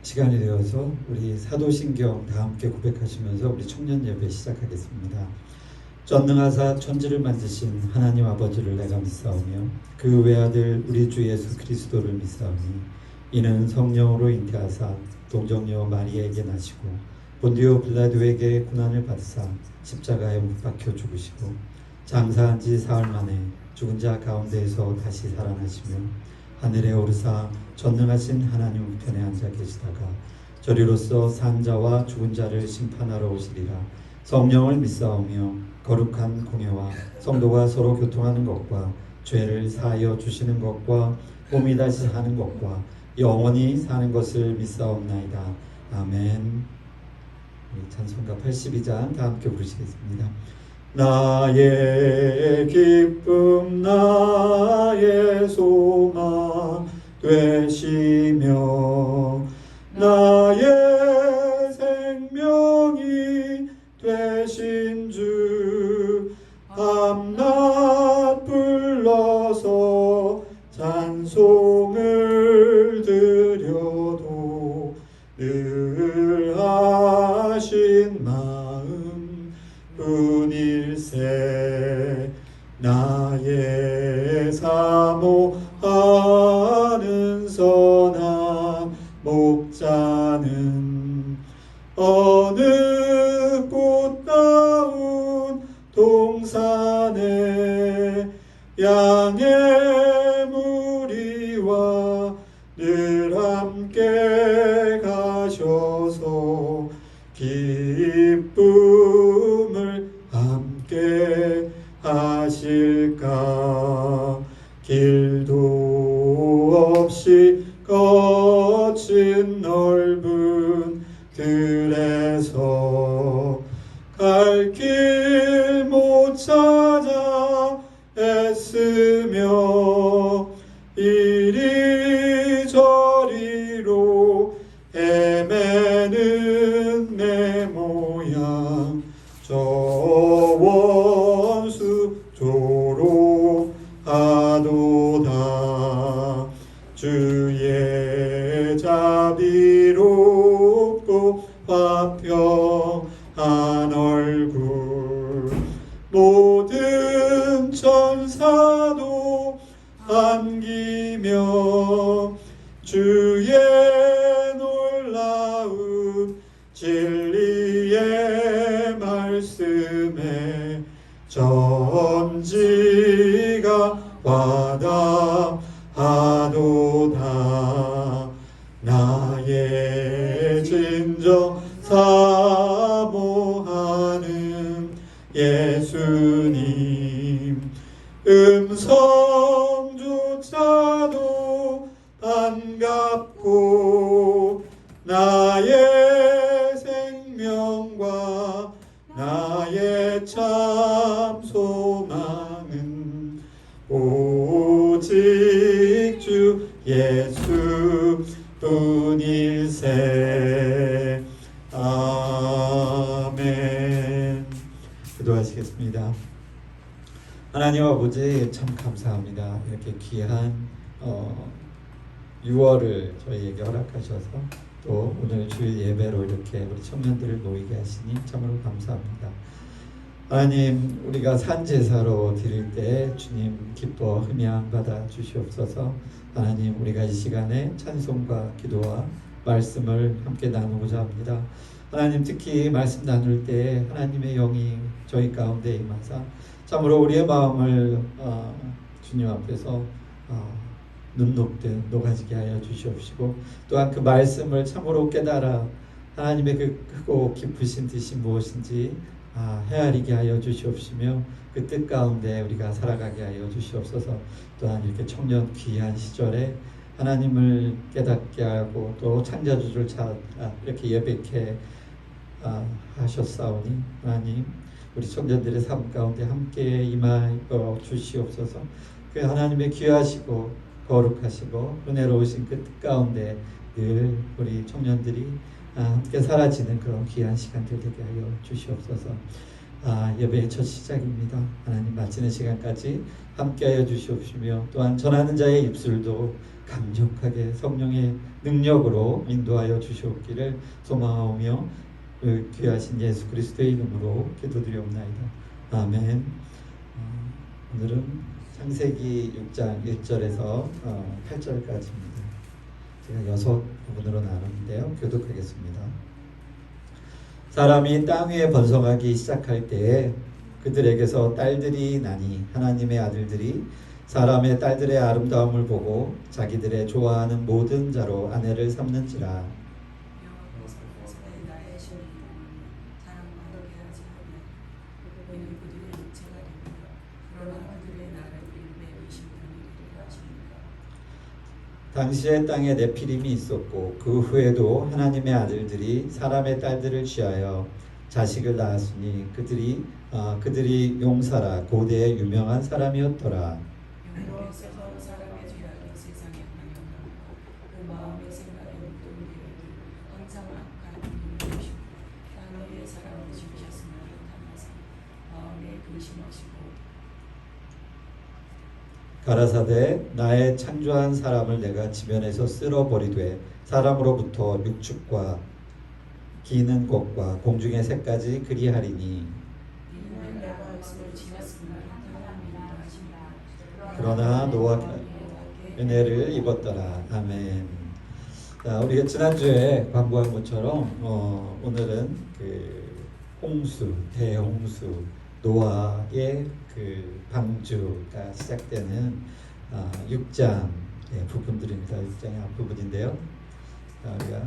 시간이 되어서 우리 사도신경 다 함께 고백하시면서 우리 청년 예배 시작하겠습니다. 전능하사 천지를 만드신 하나님 아버지를 내가 믿사오며 그 외아들 우리 주 예수 그리스도를 믿사오니 이는 성령으로 잉태하사 동정녀 마리아에게 나시고 본디오 빌라도에게 고난을 받으사 십자가에 못 박혀 죽으시고 장사한 지 사흘 만에 죽은 자 가운데에서 다시 살아나시며 하늘에 오르사 전능하신 하나님 우편에 앉아 계시다가 저리로서 산 자와 죽은 자를 심판하러 오시리라. 성령을 믿사오며 거룩한 공예와 성도가 서로 교통하는 것과 죄를 사하여 주시는 것과 몸이 다시 사는 것과 영원히 사는 것을 믿사옵나이다. 아멘. 찬송가 82장 다 함께 부르시겠습니다. 나의 기쁨 나의 소망 되시며 나의 생명이 되신 주 밤낮 불러서 찬송을 드려도 늘 하신 마음 뿐일세. 나의 사모하는 선한 목자는 어느 꽃다운 동산에 양의 무리와 늘 함께 가셔서 기쁨을 함께 하실까. 길도 없이 거친 넓은 길에서 갈 길 못 찾아 애쓰며 이리저리로 헤매는 내 모양 저 원수 조로하도다. 주의 자비롭고 화평한 얼굴 모든 천사도 안기며 주의 놀라운 진리의 말씀에 전지가 와닿하도다. 나의 진정 사모하는 예수님 음성조차도 반갑고 나의 생명과 나의 참 소망은 오직 주 예수 뿐일세. 아멘. 기도하시겠습니다. 하나님 아버지 참 감사합니다. 이렇게 귀한 6월을 저희에게 허락하셔서 또 오늘 주일 예배로 이렇게 우리 청년들을 모이게 하시니 참으로 감사합니다. 하나님, 우리가 산제사로 드릴 때 주님 기뻐 흠양 받아 주시옵소서. 하나님, 우리가 이 시간에 찬송과 기도와 말씀을 함께 나누고자 합니다. 하나님, 특히 말씀 나눌 때 하나님의 영이 저희 가운데 임하사 참으로 우리의 마음을 주님 앞에서 눈 녹듯 녹아지게 하여 주시옵시고, 또한 그 말씀을 참으로 깨달아 하나님의 그 크고 깊으신 뜻이 무엇인지 헤아리게 하여 주시옵시며 그 뜻 가운데 우리가 살아가게 하여 주시옵소서. 또한 이렇게 청년 귀한 시절에 하나님을 깨닫게 하고 또 창조주를 이렇게 예배케 하셨사오니 하나님, 우리 청년들의 삶 가운데 함께 임하여 주시옵소서. 그 하나님의 귀하시고 거룩하시고 은혜로우신 그 뜻 가운데 늘 우리 청년들이 함께 사라지는 그런 귀한 시간들 되게 하여 주시옵소서. 예배의 첫 시작입니다. 하나님 마치는 시간까지 함께하여 주시옵시며 또한 전하는 자의 입술도 강력하게 성령의 능력으로 인도하여 주시옵기를 소망하오며 귀하신 예수 그리스도의 이름으로 기도드리옵나이다. 아멘. 오늘은 창세기 6장 1절에서 8절까지입니다. 제가 6부분으로 나눴는데요. 교독하겠습니다. 사람이 땅 위에 번성하기 시작할 때에 그들에게서 딸들이 나니 하나님의 아들들이 사람의 딸들의 아름다움을 보고 자기들의 좋아하는 모든 자로 아내를 삼는지라. 당시에 땅에 네피림이 있었고 그 후에도 하나님의 아들들이 사람의 딸들을 취하여 자식을 낳았으니 그들이 용사라 고대의 유명한 사람이었더라. 가라사대 나의 창조한 사람을 내가 지면에서 쓸어버리되 사람으로부터 육축과 기는 것과 공중의 새까지 그리하리니 그러나 노아가 은혜를 입었더라. 아멘. 우리가 지난주에 광고한 것처럼 오늘은 그 홍수, 대홍수, 노아의 그 방주가 시작되는 6장 부분들입니다. 6장의 앞부분인데요. 우리가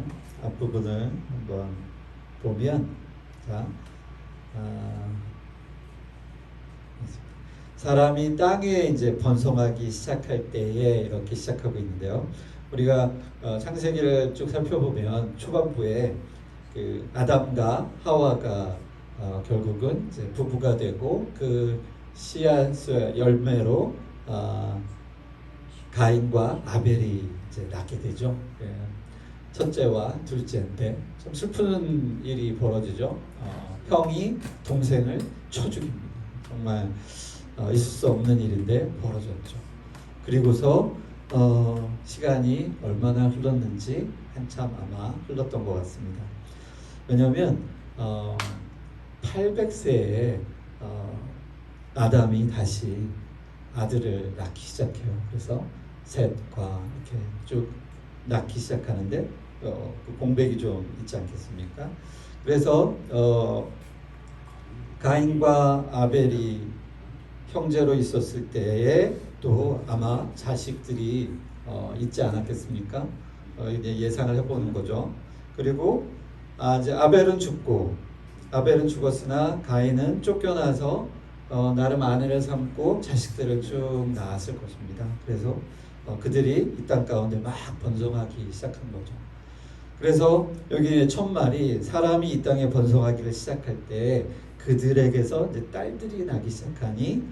앞부분을 한번 보면 사람이 땅 위에 이제 번성하기 시작할 때에 이렇게 시작하고 있는데요. 우리가 창세기를 쭉 살펴보면 초반부에 그 아담과 하와가 결국은 이제 부부가 되고 그 씨앗의 열매로 가인과 아벨이 이제 낳게 되죠. 첫째와 둘째인데 좀 슬픈 일이 벌어지죠. 형이 동생을 쳐 죽입니다. 정말 있을 수 없는 일인데 벌어졌죠. 그리고서 시간이 얼마나 흘렀는지 한참 아마 흘렀던 것 같습니다. 왜냐하면 800세에 아담이 다시 아들을 낳기 시작해요. 그래서 셋과 이렇게 쭉 낳기 시작하는데 그 공백이 좀 있지 않겠습니까? 그래서 가인과 아벨이 형제로 있었을 때에 또 아마 자식들이 있지 않았겠습니까? 이제 예상을 해보는 거죠. 그리고 이제 아벨은 죽었으나 가인은 쫓겨나서 나름 아내를 삼고 자식들을 쭉 낳았을 것입니다. 그래서 그들이 이 땅 가운데 막 번성하기 시작한 거죠. 그래서 여기 첫 말이 사람이 이 땅에 번성하기를 시작할 때 그들에게서 이제 딸들이 나기 시작하니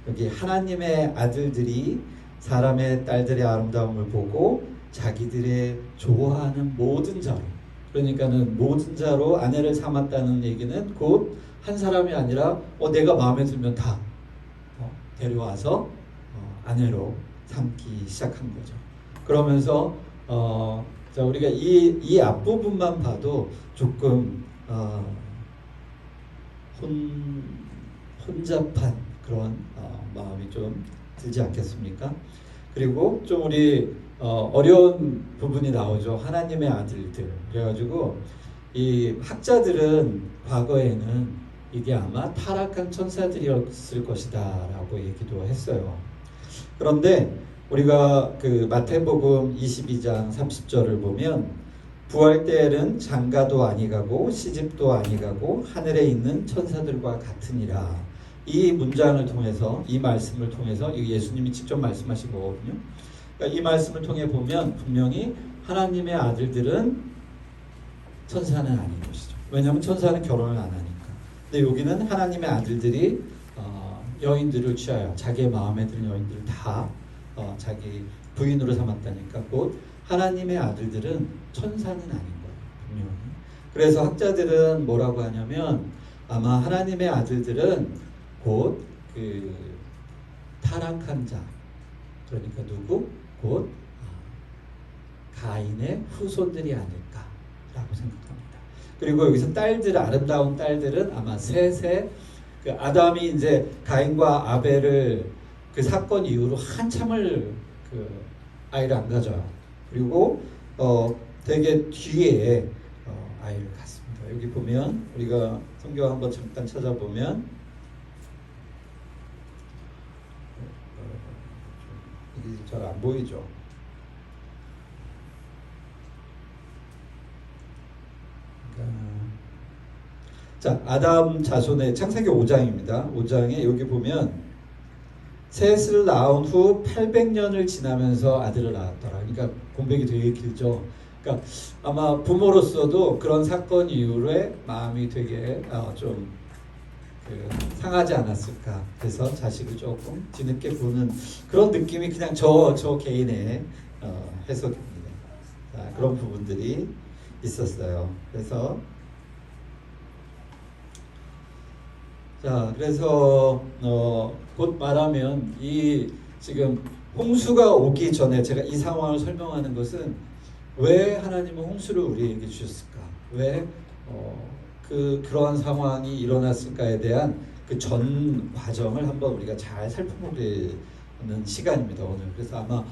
여기 하나님의 아들들이 사람의 딸들의 아름다움을 보고 자기들의 좋아하는 모든 자로, 그러니까는 모든 자로 아내를 삼았다는 얘기는 곧 한 사람이 아니라 내가 마음에 들면 다 데려와서 아내로 삼기 시작한 거죠. 그러면서 자, 우리가 이 앞부분만 봐도 조금 혼잡한 그런 마음이 좀 들지 않겠습니까? 그리고 좀 우리 어려운 부분이 나오죠. 하나님의 아들들. 그래가지고 이 학자들은 과거에는 이게 아마 타락한 천사들이었을 것이다 라고 얘기도 했어요. 그런데 우리가 그 마태복음 22장 30절을 보면 부활 때에는 장가도 아니가고 시집도 아니가고 하늘에 있는 천사들과 같으니라. 이 문장을 통해서, 이 말씀을 통해서 예수님이 직접 말씀하신 거거든요. 그러니까 이 말씀을 통해 보면 분명히 하나님의 아들들은 천사는 아닌 것이죠. 왜냐하면 천사는 결혼을 안 하니까. 근데 여기는 하나님의 아들들이 여인들을 취하여 자기의 마음에 드는 여인들을 다 자기 부인으로 삼았다니까 곧 하나님의 아들들은 천사는 아닌 거예요. 분명히. 그래서 학자들은 뭐라고 하냐면 아마 하나님의 아들들은 곧 그 타락한 자, 그러니까 누구? 곧 가인의 후손들이 아닐까라고 생각합니다. 그리고 여기서 딸들, 아름다운 딸들은 아마 셋의 그 아담이 이제 가인과 아벨을 그 사건 이후로 한참을 그 아이를 안 가져요. 그리고 되게 뒤에 아이를 갖습니다. 여기 보면 우리가 성경 한번 잠깐 찾아보면 이게 잘 안 보이죠. 자, 아담 자손의 창세기 5장입니다. 5장에 여기 보면 셋을 낳은 후 800년을 지나면서 아들을 낳았더라. 그러니까 공백이 되게 길죠. 그러니까 아마 부모로서도 그런 사건 이후에 마음이 되게 좀 상하지 않았을까. 그래서 자식을 조금 뒤늦게 보는 그런 느낌이 그냥 저 개인의 해석입니다. 자, 그런 부분들이 있었어요. 그래서 곧 말하면 이 지금 홍수가 오기 전에 제가 이 상황을 설명하는 것은 왜 하나님은 홍수를 우리에게 주셨을까? 왜 그러한 상황이 일어났을까에 대한 그 전 과정을 한번 우리가 잘 살펴보는 시간입니다, 오늘. 그래서 아마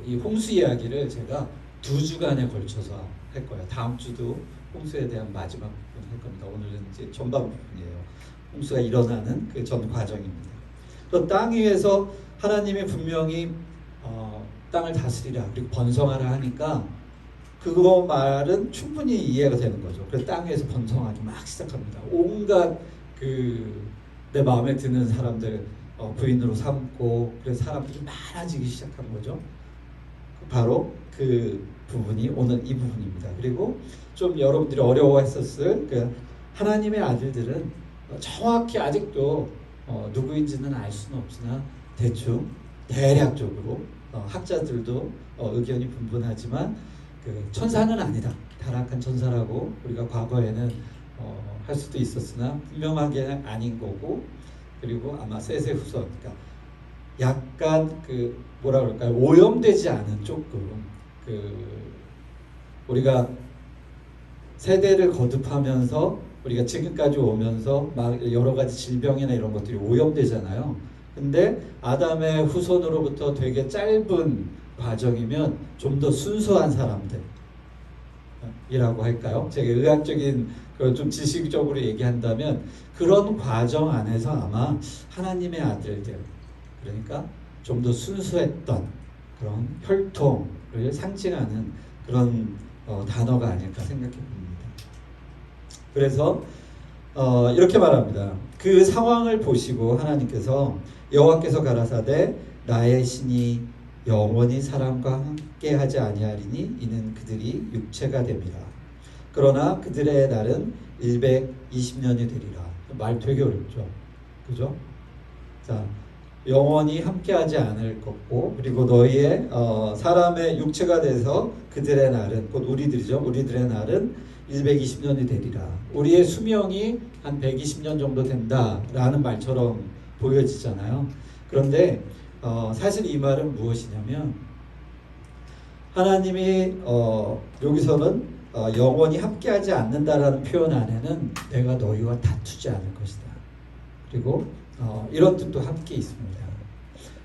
이 홍수 이야기를 제가 2주간에 걸쳐서 할 거예요. 다음 주도 홍수에 대한 마지막 부분 할 겁니다. 오늘은 이제 전반 부분이에요. 홍수가 일어나는 그 전 과정입니다. 또 땅 위에서 하나님이 분명히 땅을 다스리라 그리고 번성하라 하니까 그거 말은 충분히 이해가 되는 거죠. 그래서 땅 위에서 번성하기 막 시작합니다. 온갖 내 마음에 드는 사람들 부인으로 삼고 그래서 사람들이 많아지기 시작한 거죠. 바로 그 부분이 오늘 이 부분입니다. 그리고 좀 여러분들이 어려워했었을 그 하나님의 아들들은 정확히 아직도 누구인지는 알 수는 없으나 대충 대략적으로 학자들도 의견이 분분하지만 그 천사는 아니다. 타락한 천사라고 우리가 과거에는 할 수도 있었으나 분명하게 아닌 거고, 그리고 아마 셋의 후손, 그러니까 약간 뭐라 그럴까요? 오염되지 않은 조금 우리가 세대를 거듭하면서 우리가 지금까지 오면서 막 여러 가지 질병이나 이런 것들이 오염되잖아요. 근데 아담의 후손으로부터 되게 짧은 과정이면 좀 더 순수한 사람들이라고 할까요? 제가 의학적인 좀 지식적으로 얘기한다면 그런 과정 안에서 아마 하나님의 아들들, 그러니까 좀 더 순수했던 그런 혈통을 상징하는 그런 단어가 아닐까 생각해 봅니다. 그래서 이렇게 말합니다. 그 상황을 보시고 하나님께서 여호와께서 가라사대 나의 신이 영원히 사람과 함께하지 아니하리니 이는 그들이 육체가 됨이라. 그러나 그들의 날은 120년이 되리라. 말 되게 어렵죠. 그죠? 자, 영원히 함께하지 않을 것고, 그리고 너희의 사람의 육체가 돼서 그들의 날은 곧 우리들이죠. 우리들의 날은 120년이 되리라. 우리의 수명이 한 120년 정도 된다라는 말처럼 보여지잖아요. 그런데 사실 이 말은 무엇이냐면 하나님이 여기서는 영원히 함께하지 않는다라는 표현 안에는 내가 너희와 다투지 않을 것이다. 그리고 이런 뜻도 함께 있습니다.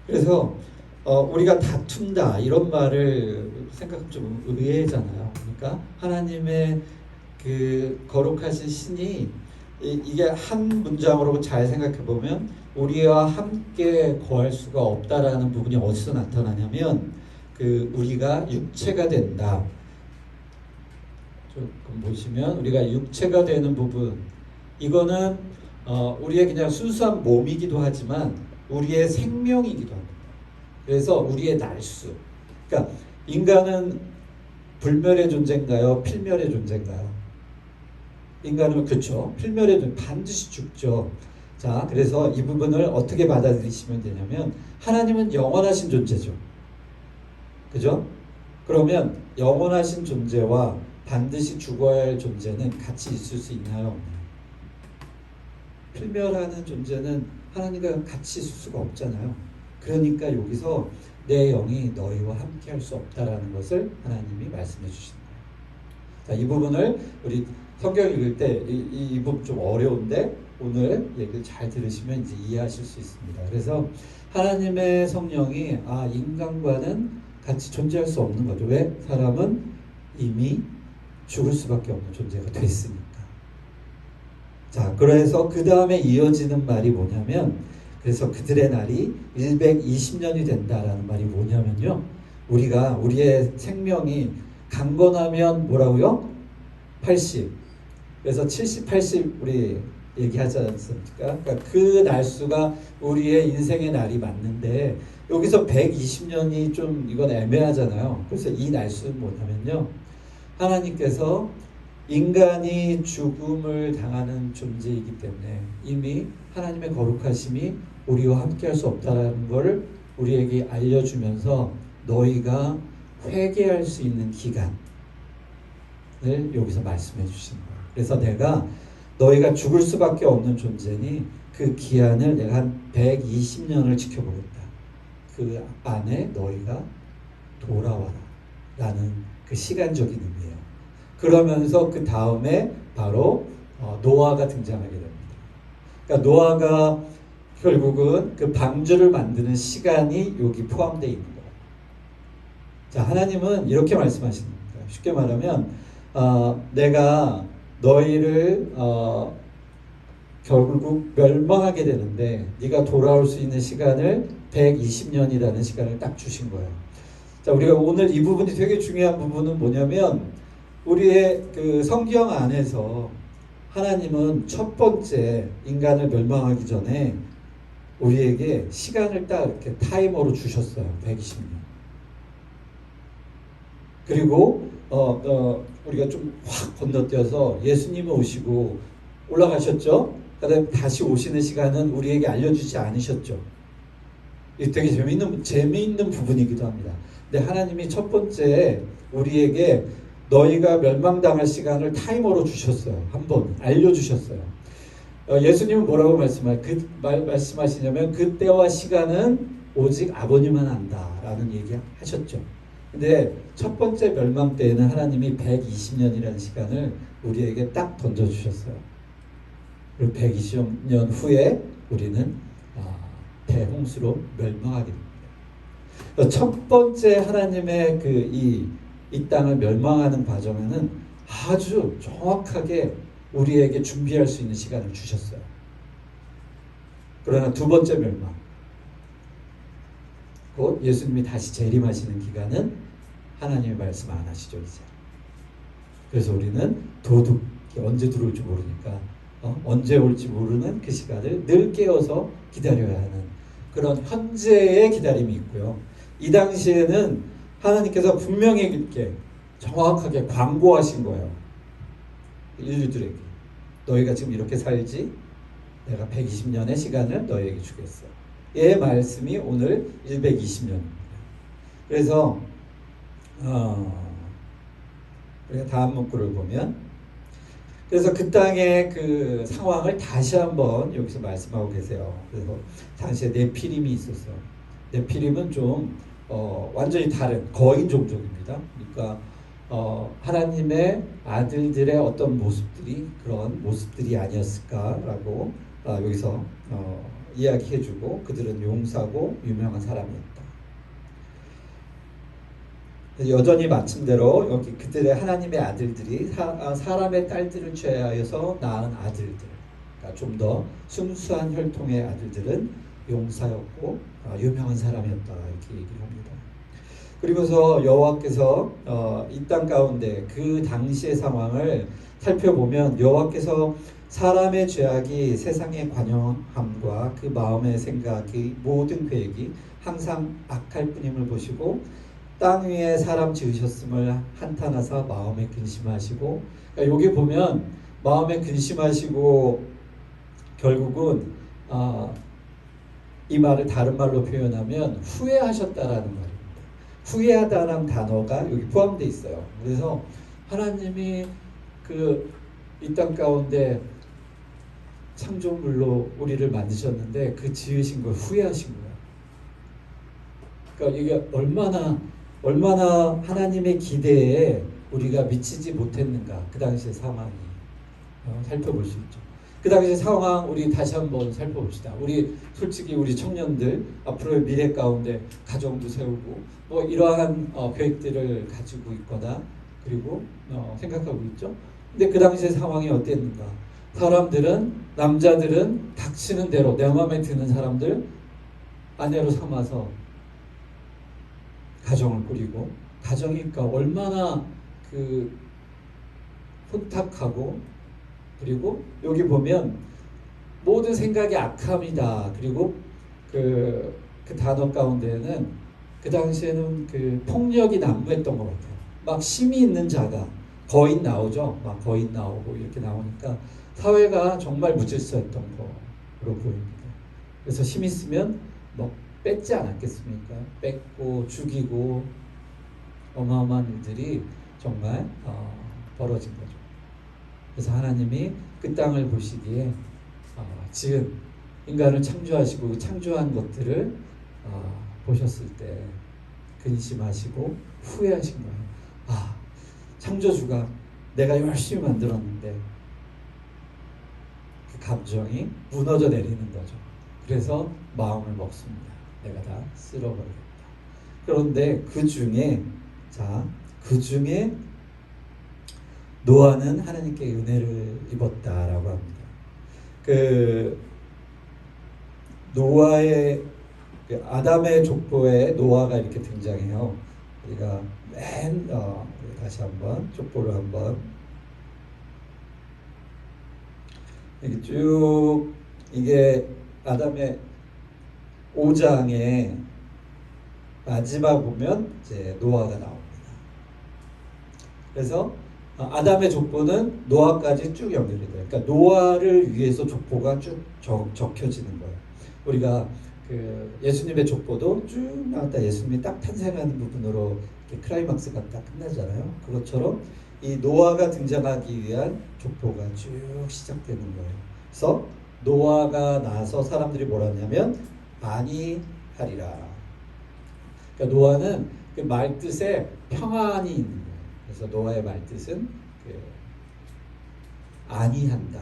그래서 우리가 다툰다 이런 말을 생각하면 좀 의외잖아요. 그러니까 하나님의 그 거룩하신 신이 이게 한 문장으로 잘 생각해 보면 우리와 함께 거할 수가 없다라는 부분이 어디서 나타나냐면 우리가 육체가 된다. 조금 보시면 우리가 육체가 되는 부분, 이거는 우리의 그냥 순수한 몸이기도 하지만 우리의 생명이기도 합니다. 그래서 우리의 날수. 그러니까 인간은 불멸의 존재인가요? 필멸의 존재인가요? 인간은 그렇죠. 필멸의 존재, 반드시 죽죠. 자, 그래서 이 부분을 어떻게 받아들이시면 되냐면 하나님은 영원하신 존재죠. 그죠? 그러면 영원하신 존재와 반드시 죽어야 할 존재는 같이 있을 수 있나요? 필멸하는 존재는 하나님과 같이 있을 수가 없잖아요. 그러니까 여기서 내 영이 너희와 함께 할 수 없다라는 것을 하나님이 말씀해 주시는 거예요. 자, 이 부분을 우리 성경 읽을 때 이 부분 좀 어려운데 오늘 얘기를 잘 들으시면 이제 이해하실 수 있습니다. 그래서 하나님의 성령이 인간과는 같이 존재할 수 없는 거죠. 왜? 사람은 이미 죽을 수밖에 없는 존재가 됐으니까. 자, 그래서 그 다음에 이어지는 말이 뭐냐면, 그래서 그들의 날이 120년이 된다라는 말이 뭐냐면요, 우리의 생명이 강건하면 뭐라고요? 80. 그래서 70, 80 우리 얘기하지 않습니까? 그러니까 그 날수가 우리의 인생의 날이 맞는데 여기서 120년이 좀 이건 애매하잖아요. 그래서 이 날수는 뭐냐면요, 하나님께서 인간이 죽음을 당하는 존재이기 때문에 이미 하나님의 거룩하심이 우리와 함께 할 수 없다는 걸 우리에게 알려주면서 너희가 회개할 수 있는 기간을 여기서 말씀해 주시는 거예요. 그래서 내가 너희가 죽을 수밖에 없는 존재니 그 기한을 내가 한 120년을 지켜보겠다. 그 안에 너희가 돌아와라 라는 그 시간적인 의미예요. 그러면서 그 다음에 바로 노아가 등장하게 됩니다. 그러니까 노아가 결국은 그 방주를 만드는 시간이 여기 포함되어 있는 거예요. 자, 하나님은 이렇게 말씀하시는 겁니다. 쉽게 말하면 내가 너희를 결국 멸망하게 되는데 네가 돌아올 수 있는 시간을 120년이라는 시간을 딱 주신 거예요. 자, 우리가 오늘 이 부분이 되게 중요한 부분은 뭐냐면 우리의 그 성경 안에서 하나님은 첫 번째 인간을 멸망하기 전에 우리에게 시간을 딱 이렇게 타이머로 주셨어요. 120년. 그리고 우리가 좀 확 건너뛰어서 예수님이 오시고 올라가셨죠. 그다음에 다시 오시는 시간은 우리에게 알려주지 않으셨죠. 이게 되게 재미있는 부분이기도 합니다. 근데 하나님이 첫 번째 우리에게 너희가 멸망당할 시간을 타이머로 주셨어요. 한번 알려주셨어요. 예수님은 뭐라고 말씀하시냐면 그 때와 시간은 오직 아버님만 안다라는 얘기 하셨죠. 근데 첫 번째 멸망 때에는 하나님이 120년이라는 시간을 우리에게 딱 던져주셨어요. 그리고 120년 후에 우리는 대홍수로 멸망하게 됩니다. 첫 번째 하나님의 이 땅을 멸망하는 과정에는 아주 정확하게 우리에게 준비할 수 있는 시간을 주셨어요. 그러나 두 번째 멸망, 곧 예수님이 다시 재림하시는 기간은 하나님의 말씀 안 하시죠, 이제. 그래서 우리는 도둑이 언제 들어올지 모르니까 언제 올지 모르는 그 시간을 늘 깨어서 기다려야 하는 그런 현재의 기다림이 있고요. 이 당시에는 하나님께서 분명히 이렇게 정확하게 광고하신 거예요. 인류들에게. 너희가 지금 이렇게 살지? 내가 120년의 시간을 너희에게 주겠어. 이 말씀이 오늘 120년입니다. 그래서 우리가 다음 문구를 보면, 그래서 그 땅의 그 상황을 다시 한번 여기서 말씀하고 계세요. 그래서 당시에 네피림이 있었어요. 네피림은 좀 완전히 다른 거인 종족입니다. 그러니까 하나님의 아들들의 어떤 모습들이 그런 모습들이 아니었을까라고 여기서 이야기해주고, 그들은 용사고 유명한 사람이었다. 여전히 마침대로 여기 그들의 하나님의 아들들이 사람의 딸들을 취하여서 낳은 아들들, 그러니까 좀 더 순수한 혈통의 아들들은 용사였고 유명한 사람이었다, 이렇게 얘기를 합니다. 그리고서 여호와께서 이 땅 가운데 그 당시의 상황을 살펴보면 여호와께서 사람의 죄악이 세상의 관영함과 그 마음의 생각이 모든 계획이 항상 악할 뿐임을 보시고 땅 위에 사람 지으셨음을 한탄하사 마음에 근심하시고, 그러니까 여기 보면 마음에 근심하시고 결국은 이 말을 다른 말로 표현하면 후회하셨다라는 말입니다. 후회하다라는 단어가 여기 포함되어 있어요. 그래서 하나님이 이 땅 가운데 창조물로 우리를 만드셨는데 그 지으신 걸 후회하신 거예요. 그러니까 이게 얼마나 하나님의 기대에 우리가 미치지 못했는가, 그 당시의 상황이 살펴볼 수 있죠. 그 당시 상황 우리 다시 한번 살펴봅시다. 우리 솔직히 우리 청년들 앞으로의 미래 가운데 가정도 세우고 뭐 이러한 계획들을 가지고 있거나 그리고 생각하고 있죠. 근데 그 당시의 상황이 어땠는가? 사람들은, 남자들은 닥치는 대로 내 마음에 드는 사람들 아내로 삼아서 가정을 꾸리고, 가정이니까 얼마나 그 혼탁하고, 그리고 여기 보면 모든 생각이 악함이다. 그리고 그 단어 가운데는 그 당시에는 그 폭력이 난무했던 것 같아요. 막 힘이 있는 자가, 거인 나오죠. 막 거인 나오고 이렇게 나오니까 사회가 정말 무질서했던 거로 보입니다. 그래서 힘 있으면 뭐 뺏지 않았겠습니까? 뺏고 죽이고 어마어마한 일들이 정말 벌어진 거죠. 그래서 하나님이 그 땅을 보시기에 지은 인간을 창조하시고 창조한 것들을 보셨을 때 근심하시고 후회하신 거예요. 창조주가 내가 열심히 만들었는데 그 감정이 무너져 내리는 거죠. 그래서 마음을 먹습니다. 내가 다 쓸어버리겠다. 그런데 그 중에 노아는 하나님께 은혜를 입었다라고 합니다. 그 노아의 아담의 족보에 노아가 이렇게 등장해요. 우리가 다시 한번 족보를 한번 이렇게 쭉, 이게 아담의 5장의 마지막 보면 이제 노아가 나옵니다. 그래서 아담의 족보는 노아까지 쭉 연결이 돼요. 그러니까 노아를 위해서 족보가 쭉 적혀지는 거예요. 우리가 그 예수님의 족보도 쭉 나왔다, 예수님이 딱 탄생하는 부분으로 클라이막스가 딱 끝나잖아요. 그것처럼 이 노아가 등장하기 위한 족보가 쭉 시작되는 거예요. 그래서 노아가 나서 사람들이 뭐라 하냐면 안위하리라. 그러니까 노아는 그 말뜻에 평안이 있는 거예요. 그래서 노아의 말뜻은 안위한다.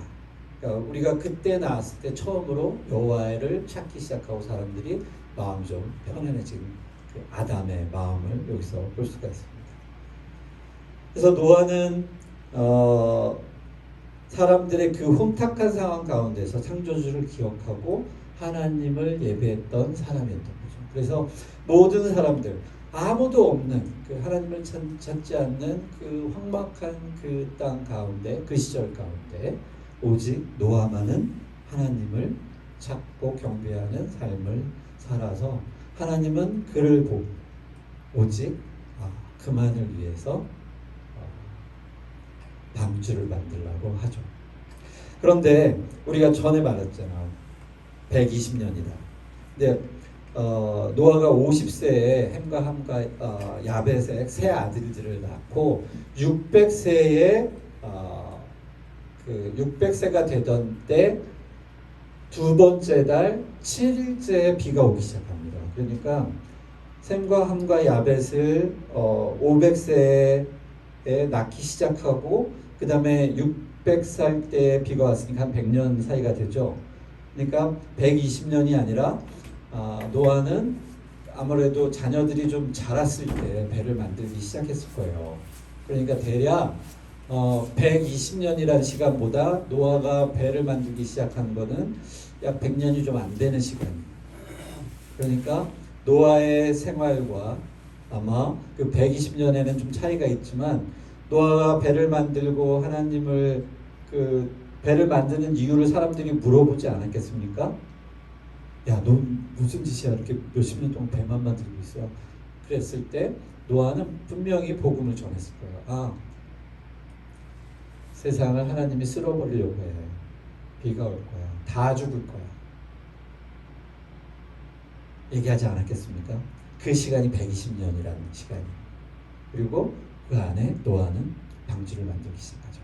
그러니까 우리가 그때 나왔을 때 처음으로 여호와를 찾기 시작하고 사람들이 마음 좀 편안해진 그 아담의 마음을 여기서 볼 수가 있습니다. 그래서 노아는 사람들의 그 혼탁한 상황 가운데서 창조주를 기억하고 하나님을 예배했던 사람이었던 거죠. 그래서 모든 사람들, 아무도 없는 그 하나님을 찾지 않는 그 황막한 그 땅 가운데, 그 시절 가운데 오직 노아만은 하나님을 찾고 경배하는 삶을 살아서 하나님은 그를 보고 오직 그만을 위해서 방주를 만들라고 하죠. 그런데 우리가 전에 말했잖아, 120년이다. 근데 노아가 50세에 햄과 함과 야벳의 세 아들들을 낳고 600세에 600세가 되던 때 두 번째 달 7일째에 비가 오기 시작합니다. 그러니까 셈과 함과 야벳을 500세에 낳기 시작하고 그 다음에 600살 때 비가 왔으니까 한 100년 사이가 되죠. 그러니까 120년이 아니라 노아는 아무래도 자녀들이 좀 자랐을 때 배를 만들기 시작했을 거예요. 그러니까 대략 120년이라는 시간보다 노아가 배를 만들기 시작한 거는 약 100년이 좀 안 되는 시간이에요. 그러니까 노아의 생활과 아마 그 120년에는 좀 차이가 있지만 노아가 배를 만들고 하나님을 그 배를 만드는 이유를 사람들이 물어보지 않았겠습니까? 야, 너 무슨 짓이야? 이렇게 몇십 년 동안 배만 만들고 있어. 그랬을 때 노아는 분명히 복음을 전했을 거예요. 세상을 하나님이 쓸어버리려고 해. 비가 올 거야. 다 죽을 거야. 얘기하지 않았겠습니까? 그 시간이 120년이라는 시간이에요. 그리고 그 안에 노아는 방주를 만들기 시작하죠.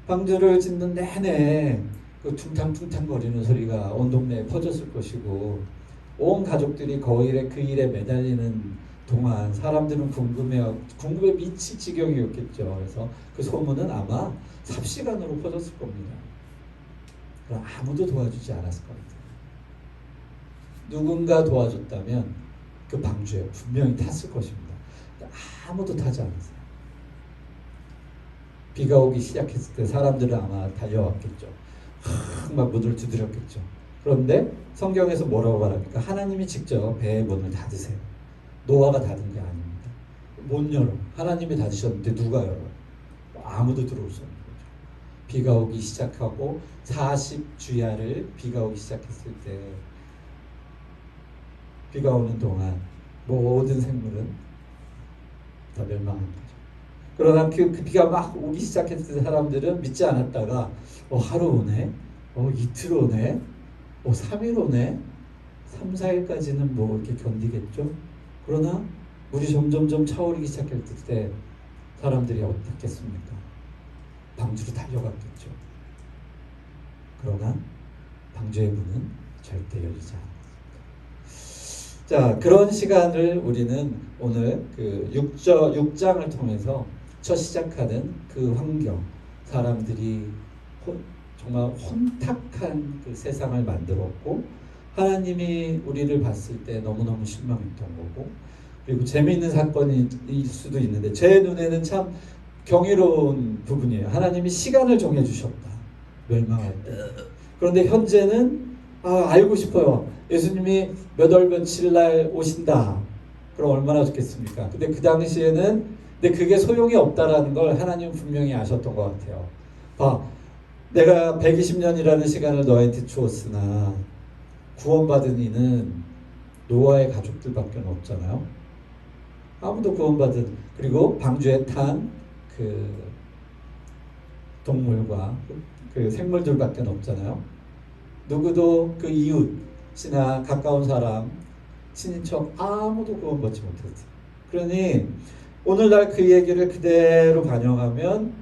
방주를 짓는 내내 그 퉁탕퉁탕 거리는 소리가 온 동네에 퍼졌을 것이고 온 가족들이 그 일에 매달리는 동안 사람들은 궁금해 미칠 지경이었겠죠. 그래서 그 소문은 아마 삽시간으로 퍼졌을 겁니다. 그럼 아무도 도와주지 않았을 겁니다. 누군가 도와줬다면 그 방주에 분명히 탔을 것입니다. 아무도 타지 않았어요. 비가 오기 시작했을 때 사람들은 아마 달려왔겠죠. 막 문을 두드렸겠죠. 그런데 성경에서 뭐라고 말합니까? 하나님이 직접 배의 문을 닫으세요. 노아가 닫은 게 아닙니다. 못 열어. 하나님이 닫으셨는데 누가 열어요? 아무도 들어올 수 없는 거죠. 비가 오기 시작하고 40주야를 비가 오기 시작했을 때 비가 오는 동안 모든 생물은 다 멸망한 거죠. 그러나 그 비가 막 오기 시작했을 때 사람들은 믿지 않았다가 하루 오네, 이틀 오네, 3일 오네, 3, 4일까지는 뭐 이렇게 견디겠죠. 그러나 물이 점점점 차오르기 시작했을 때 사람들이 어떻겠습니까? 방주로 달려갔겠죠. 그러나 방주의 문은 절대 열리지 않았습니다. 자, 그런 시간을 우리는 오늘 그 6장을 통해서 첫 시작하는 그 환경, 사람들이 정말 혼탁한 그 세상을 만들었고 하나님이 우리를 봤을 때 너무너무 실망했던 거고, 그리고 재미있는 사건일 수도 있는데 제 눈에는 참 경이로운 부분이에요. 하나님이 시간을 정해주셨다, 멸망할 때. 그런데 현재는 알고 싶어요. 예수님이 몇 월 며칠 날 오신다. 그럼 얼마나 좋겠습니까? 근데 그 당시에는 그게 소용이 없다라는 걸 하나님은 분명히 아셨던 것 같아요. 내가 120년이라는 시간을 너희한테 주었으나 구원받은 이는 노아의 가족들밖에 없잖아요. 아무도 그리고 방주에 탄 그 동물과 그 생물들밖에 없잖아요. 누구도 그 이웃이나 가까운 사람, 친인척 아무도 구원받지 못했어요. 그러니 오늘날 그 얘기를 그대로 반영하면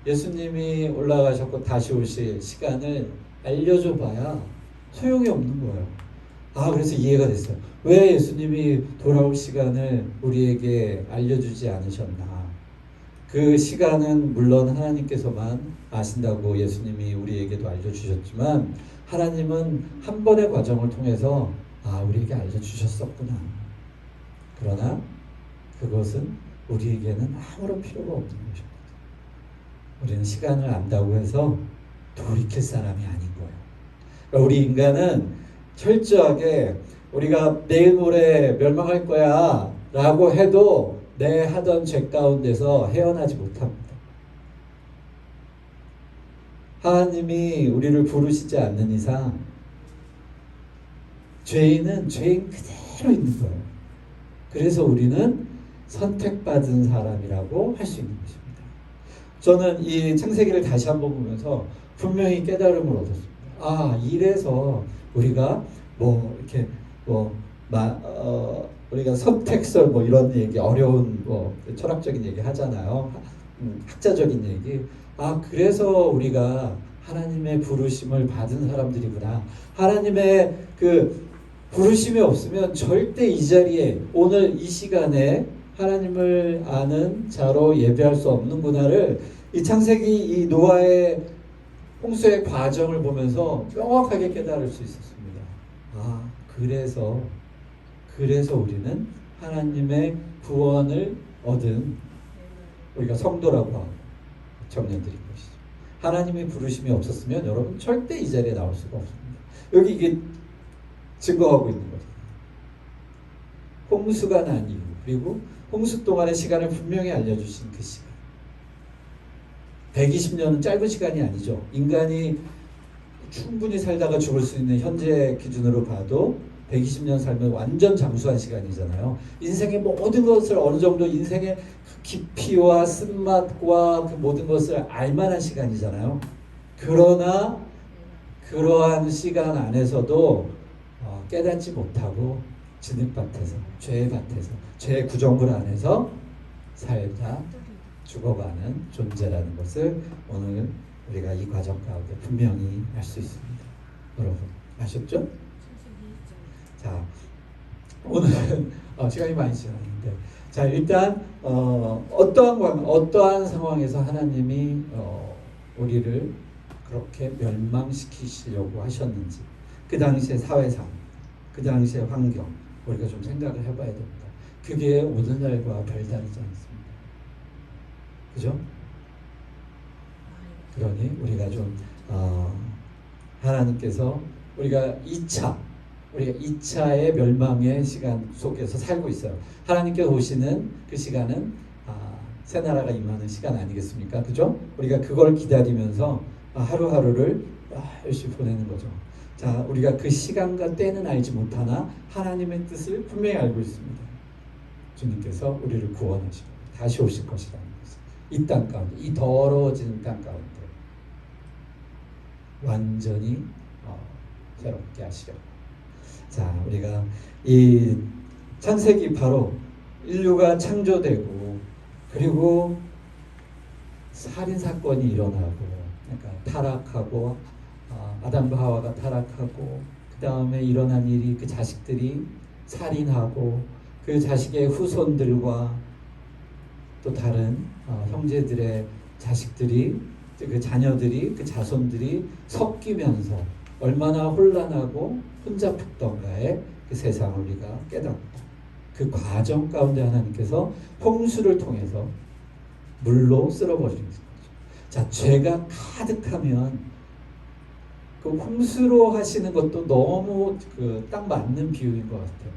예수님이 올라가셨고 다시 오실 시간을 알려줘 봐야 소용이 없는 거예요. 그래서 이해가 됐어요. 왜 예수님이 돌아올 시간을 우리에게 알려주지 않으셨나. 그 시간은 물론 하나님께서만 아신다고 예수님이 우리에게도 알려주셨지만 하나님은 한 번의 과정을 통해서 우리에게 알려주셨었구나. 그러나 그것은 우리에게는 아무런 필요가 없는 것입니다. 우리는 시간을 안다고 해서 돌이킬 사람이 아닌 거예요. 그러니까 우리 인간은 철저하게 우리가 내일 모레 멸망할 거야 라고 해도 내 하던 죄 가운데서 헤어나지 못합니다. 하나님이 우리를 부르시지 않는 이상 죄인은 죄인 그대로 있는 거예요. 그래서 우리는 선택받은 사람이라고 할 수 있는 것입니다. 저는 이 창세기를 다시 한번 보면서 분명히 깨달음을 얻었습니다. 이래서 우리가 이렇게 우리가 선택설 이런 얘기, 어려운 철학적인 얘기 하잖아요. 학자적인 얘기. 그래서 우리가 하나님의 부르심을 받은 사람들이구나. 하나님의 그 부르심이 없으면 절대 이 자리에 오늘 이 시간에 하나님을 아는 자로 예배할 수 없는구나를 이 창세기 이 노아의 홍수의 과정을 보면서 명확하게 깨달을 수 있었습니다. 그래서 우리는 하나님의 구원을 얻은 우리가 성도라고 하고 청년들인 것이죠. 하나님의 부르심이 없었으면 여러분 절대 이 자리에 나올 수가 없습니다. 여기 이게 증거하고 있는 거죠. 홍수가 난 이후, 그리고 홍수 동안의 시간을 분명히 알려주신 그 시간. 120년은 짧은 시간이 아니죠. 인간이 충분히 살다가 죽을 수 있는 현재 기준으로 봐도 120년 살면 완전 장수한 시간이잖아요. 인생의 모든 것을 어느 정도 인생의 깊이와 쓴맛과 그 모든 것을 알만한 시간이잖아요. 그러나 그러한 시간 안에서도 깨닫지 못하고 진흙밭에서, 죄의 밭에서, 죄의 구정물 안에서 살다 죽어가는 존재라는 것을 오늘 우리가 이 과정 가운데 분명히 알 수 있습니다. 여러분 아셨죠? 자, 오늘은 시간이 많이 지났는데, 자 일단 어떠한 상황에서 하나님이 우리를 그렇게 멸망시키시려고 하셨는지, 그 당시의 사회상, 그 당시의 환경, 우리가 좀 생각을 해봐야 됩니다. 그게 오늘날과 별다르지 않습니다. 그죠? 그러니 우리가 좀 하나님께서 우리가 2차의 멸망의 시간 속에서 살고 있어요. 하나님께서 오시는 그 시간은 새 나라가 임하는 시간 아니겠습니까? 그죠? 우리가 그걸 기다리면서 하루하루를 열심히 보내는 거죠. 자, 우리가 그 시간과 때는 알지 못하나 하나님의 뜻을 분명히 알고 있습니다. 주님께서 우리를 구원하시고 다시 오실 것이라는 것을, 이 땅 가운데, 이 더러워지는 땅 가운데 완전히 새롭게 하시려고. 자, 우리가 이 창세기 바로 인류가 창조되고, 그리고 살인 사건이 일어나고, 그러니까 타락하고, 아담과 하와가 타락하고, 그 다음에 일어난 일이 그 자식들이 살인하고, 그 자식의 후손들과 또 다른 형제들의 자식들이, 그 자녀들이, 그 자손들이 섞이면서 얼마나 혼란하고 혼잡했던가에 그 세상을 우리가 깨닫고, 그 과정 가운데 하나님께서 홍수를 통해서 물로 쓸어버리는 거죠. 자, 죄가 가득하면 그 홍수로 하시는 것도 너무 딱 맞는 비유인 것 같아요.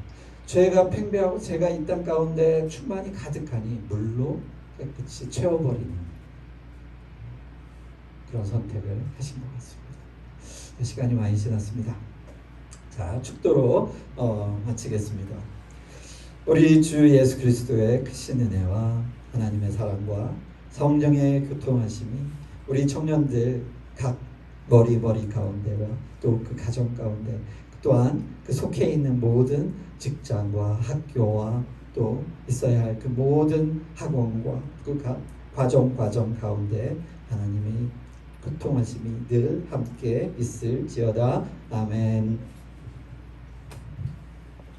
죄가 팽배하고 죄가 이 땅 가운데 충만히 가득하니 물로 깨끗이 채워버리는 그런 선택을 하신 것 같습니다. 시간이 많이 지났습니다. 자, 축도로 마치겠습니다. 우리 주 예수 그리스도의 크신 은혜와 하나님의 사랑과 성령의 교통하심이 우리 청년들 각 머리 가운데와 또 그 가정 가운데, 또한 그 속해 있는 모든 직장과 학교와 또 있어야 할 그 모든 학원과 그 과정 가운데 하나님의 교통하심이 늘 함께 있을지어다. 아멘.